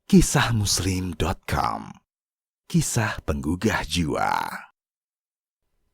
Kisahmuslim.com. Kisah penggugah jiwa.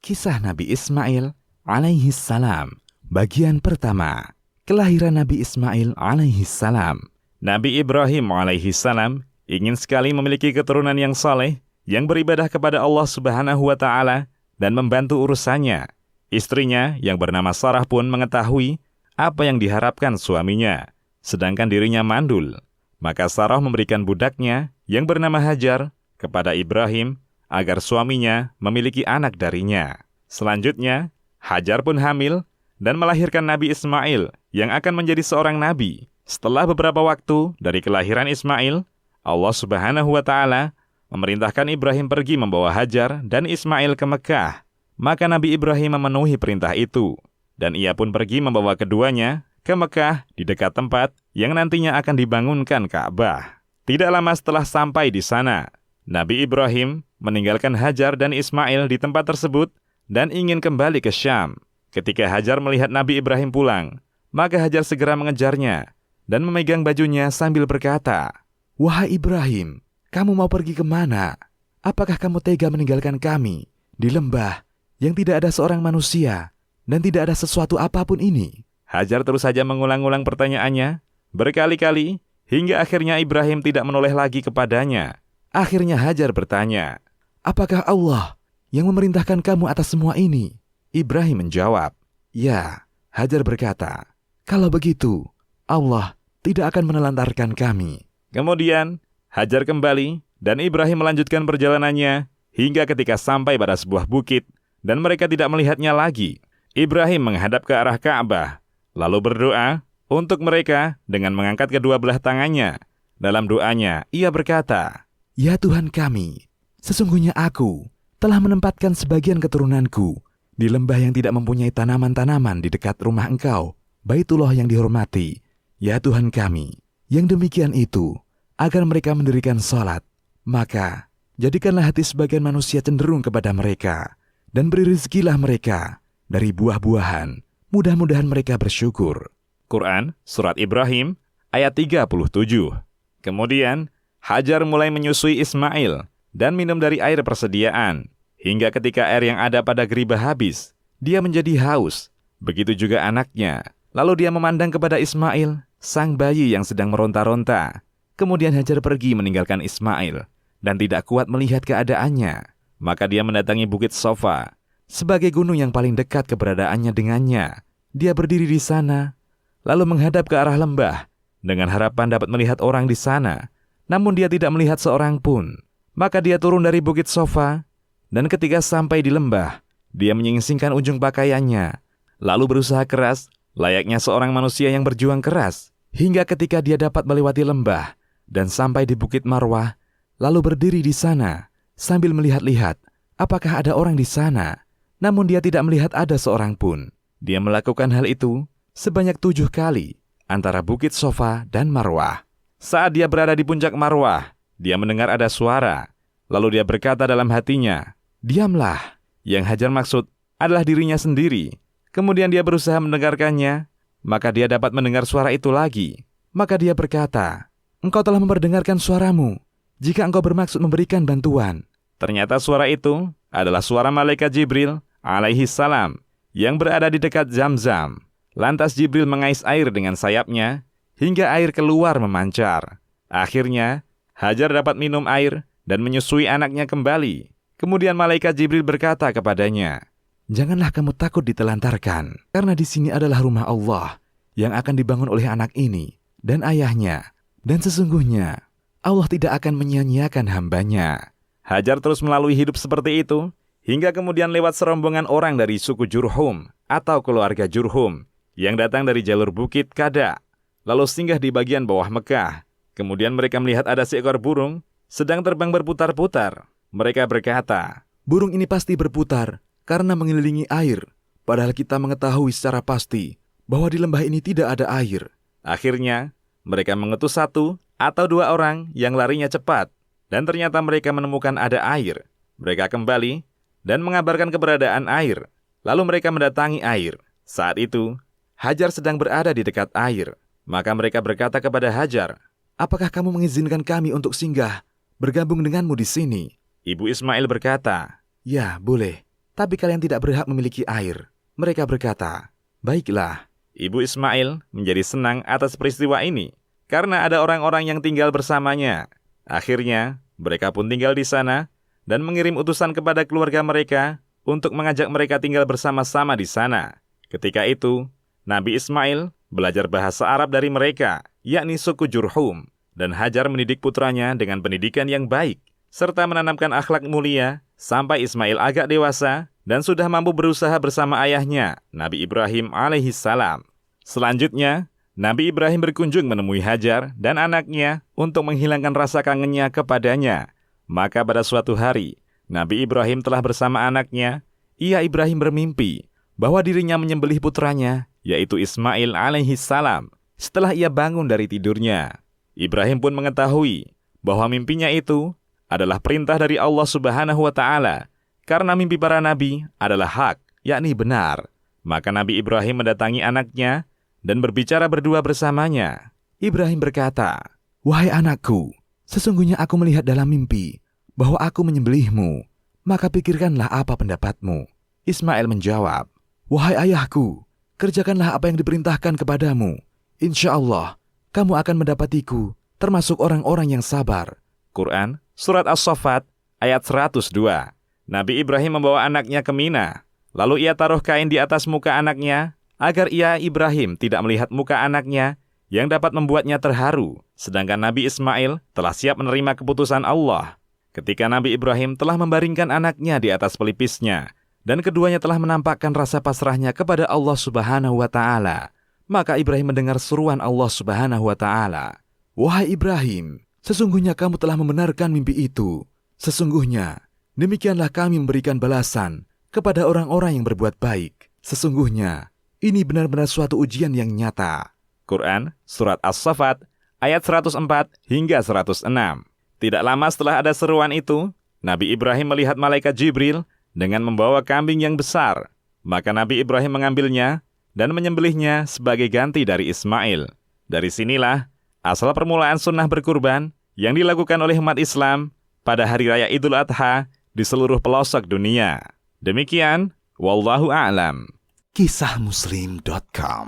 Kisah Nabi Ismail alaihi salam. Bagian pertama. Kelahiran Nabi Ismail alaihi salam. Nabi Ibrahim alaihi salam ingin sekali memiliki keturunan yang saleh, yang beribadah kepada Allah Subhanahu wa Ta'ala dan membantu urusannya. Istrinya yang bernama Sarah pun mengetahui apa yang diharapkan suaminya, sedangkan dirinya mandul. Maka Sarah memberikan budaknya yang bernama Hajar kepada Ibrahim agar suaminya memiliki anak darinya. Selanjutnya, Hajar pun hamil dan melahirkan Nabi Ismail yang akan menjadi seorang nabi. Setelah beberapa waktu dari kelahiran Ismail, Allah Subhanahu wa Ta'ala memerintahkan Ibrahim pergi membawa Hajar dan Ismail ke Mekah. Maka Nabi Ibrahim memenuhi perintah itu, dan ia pun pergi membawa keduanya ke Mekah di dekat tempat yang nantinya akan dibangunkan Ka'bah. Tidak lama setelah sampai di sana, Nabi Ibrahim meninggalkan Hajar dan Ismail di tempat tersebut dan ingin kembali ke Syam. Ketika Hajar melihat Nabi Ibrahim pulang, maka Hajar segera mengejarnya dan memegang bajunya sambil berkata, "Wahai Ibrahim, kamu mau pergi kemana? Apakah kamu tega meninggalkan kami di lembah yang tidak ada seorang manusia dan tidak ada sesuatu apapun ini?" Hajar terus saja mengulang-ulang pertanyaannya berkali-kali hingga akhirnya Ibrahim tidak menoleh lagi kepadanya. Akhirnya Hajar bertanya, "Apakah Allah yang memerintahkan kamu atas semua ini?" Ibrahim menjawab, "Ya." Hajar berkata, "Kalau begitu, Allah tidak akan menelantarkan kami." Kemudian Hajar kembali dan Ibrahim melanjutkan perjalanannya hingga ketika sampai pada sebuah bukit dan mereka tidak melihatnya lagi. Ibrahim menghadap ke arah Ka'bah lalu berdoa untuk mereka dengan mengangkat kedua belah tangannya. Dalam doanya, ia berkata, "Ya Tuhan kami, sesungguhnya aku telah menempatkan sebagian keturunanku di lembah yang tidak mempunyai tanaman-tanaman di dekat rumah Engkau, Baitullah yang dihormati. Ya Tuhan kami, yang demikian itu agar mereka mendirikan salat. Maka jadikanlah hati sebagian manusia cenderung kepada mereka, dan beri rezekilah mereka dari buah-buahan. Mudah-mudahan mereka bersyukur." Quran Surat Ibrahim ayat 37. Kemudian Hajar mulai menyusui Ismail dan minum dari air persediaan, hingga ketika air yang ada pada geribah habis, dia menjadi haus. Begitu juga anaknya. Lalu dia memandang kepada Ismail, sang bayi yang sedang meronta-ronta. Kemudian Hajar pergi meninggalkan Ismail dan tidak kuat melihat keadaannya. Maka dia mendatangi Bukit Sofa, sebagai gunung yang paling dekat keberadaannya dengannya. Dia berdiri di sana, lalu menghadap ke arah lembah, dengan harapan dapat melihat orang di sana. Namun dia tidak melihat seorang pun. Maka dia turun dari Bukit Sofa, dan ketika sampai di lembah, dia menyingsingkan ujung pakaiannya, lalu berusaha keras, layaknya seorang manusia yang berjuang keras, hingga ketika dia dapat melewati lembah, dan sampai di Bukit Marwah, lalu berdiri di sana, sambil melihat-lihat, apakah ada orang di sana. Namun dia tidak melihat ada seorang pun. Dia melakukan hal itu sebanyak 7 kali antara Bukit Sofa dan Marwah. Saat dia berada di puncak Marwah, dia mendengar ada suara. Lalu dia berkata dalam hatinya, "Diamlah." Yang Hajar maksud adalah dirinya sendiri. Kemudian dia berusaha mendengarkannya, maka dia dapat mendengar suara itu lagi. Maka dia berkata, "Engkau telah memperdengarkan suaramu jika engkau bermaksud memberikan bantuan." Ternyata suara itu adalah suara malaikat Jibril alaihi salam yang berada di dekat Zamzam. Lantas Jibril mengais air dengan sayapnya hingga air keluar memancar. Akhirnya Hajar dapat minum air dan menyusui anaknya kembali. Kemudian malaikat Jibril berkata kepadanya, "Janganlah kamu takut ditelantarkan, karena di sini adalah rumah Allah yang akan dibangun oleh anak ini dan ayahnya. Dan sesungguhnya Allah tidak akan menyia-nyiakan hambanya." Hajar terus melalui hidup seperti itu, hingga kemudian lewat serombongan orang dari suku Jurhum atau keluarga Jurhum yang datang dari jalur bukit Kada, lalu singgah di bagian bawah Mekah. Kemudian mereka melihat ada seekor burung sedang terbang berputar-putar. Mereka berkata, "Burung ini pasti berputar karena mengelilingi air, padahal kita mengetahui secara pasti bahwa di lembah ini tidak ada air." Akhirnya mereka mengutus 1 atau 2 orang yang larinya cepat, dan ternyata mereka menemukan ada air. Mereka kembali dan mengabarkan keberadaan air. Lalu mereka mendatangi air. Saat itu, Hajar sedang berada di dekat air. Maka mereka berkata kepada Hajar, apakah kamu mengizinkan kami untuk singgah, bergabung denganmu di sini?" Ibu Ismail berkata, "Ya, boleh. Tapi kalian tidak berhak memiliki air." Mereka berkata, "Baiklah." Ibu Ismail menjadi senang atas peristiwa ini karena ada orang-orang yang tinggal bersamanya. Akhirnya, mereka pun tinggal di sana dan mengirim utusan kepada keluarga mereka untuk mengajak mereka tinggal bersama-sama di sana. Ketika itu, Nabi Ismail belajar bahasa Arab dari mereka, yakni suku Jurhum, dan Hajar mendidik putranya dengan pendidikan yang baik, serta menanamkan akhlak mulia sampai Ismail agak dewasa dan sudah mampu berusaha bersama ayahnya, Nabi Ibrahim alaihissalam. Selanjutnya, Nabi Ibrahim berkunjung menemui Hajar dan anaknya untuk menghilangkan rasa kangennya kepadanya. Maka pada suatu hari, Nabi Ibrahim telah bersama anaknya. Ibrahim bermimpi bahwa dirinya menyembelih putranya, yaitu Ismail alaihissalam. Setelah ia bangun dari tidurnya, Ibrahim pun mengetahui bahwa mimpinya itu adalah perintah dari Allah Subhanahu wa Ta'ala, karena mimpi para nabi adalah hak, yakni benar. Maka Nabi Ibrahim mendatangi anaknya dan berbicara berdua bersamanya. Ibrahim berkata, "Wahai anakku, sesungguhnya aku melihat dalam mimpi bahwa aku menyembelihmu, maka pikirkanlah apa pendapatmu." Ismail menjawab, "Wahai ayahku, kerjakanlah apa yang diperintahkan kepadamu. Insya Allah, kamu akan mendapatiku termasuk orang-orang yang sabar." Quran, Surat As-Saffat, ayat 102. Nabi Ibrahim membawa anaknya ke Mina. Lalu ia taruh kain di atas muka anaknya, agar Ibrahim tidak melihat muka anaknya yang dapat membuatnya terharu. Sedangkan Nabi Ismail telah siap menerima keputusan Allah. Ketika Nabi Ibrahim telah membaringkan anaknya di atas pelipisnya, dan keduanya telah menampakkan rasa pasrahnya kepada Allah Subhanahu wa Ta'ala, maka Ibrahim mendengar seruan Allah Subhanahu wa Ta'ala, "Wahai Ibrahim, sesungguhnya kamu telah membenarkan mimpi itu. Sesungguhnya, demikianlah kami memberikan balasan kepada orang-orang yang berbuat baik. Sesungguhnya, ini benar-benar suatu ujian yang nyata." Quran, Surat As-Saffat, ayat 104 hingga 106. Tidak lama setelah ada seruan itu, Nabi Ibrahim melihat malaikat Jibril dengan membawa kambing yang besar. Maka Nabi Ibrahim mengambilnya dan menyembelihnya sebagai ganti dari Ismail. Dari sinilah asal permulaan sunnah berkurban yang dilakukan oleh umat Islam pada Hari Raya Idul Adha di seluruh pelosok dunia. Demikian, wallahu a'lam. Kisahmuslim.com.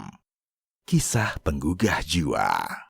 Kisah penggugah jiwa.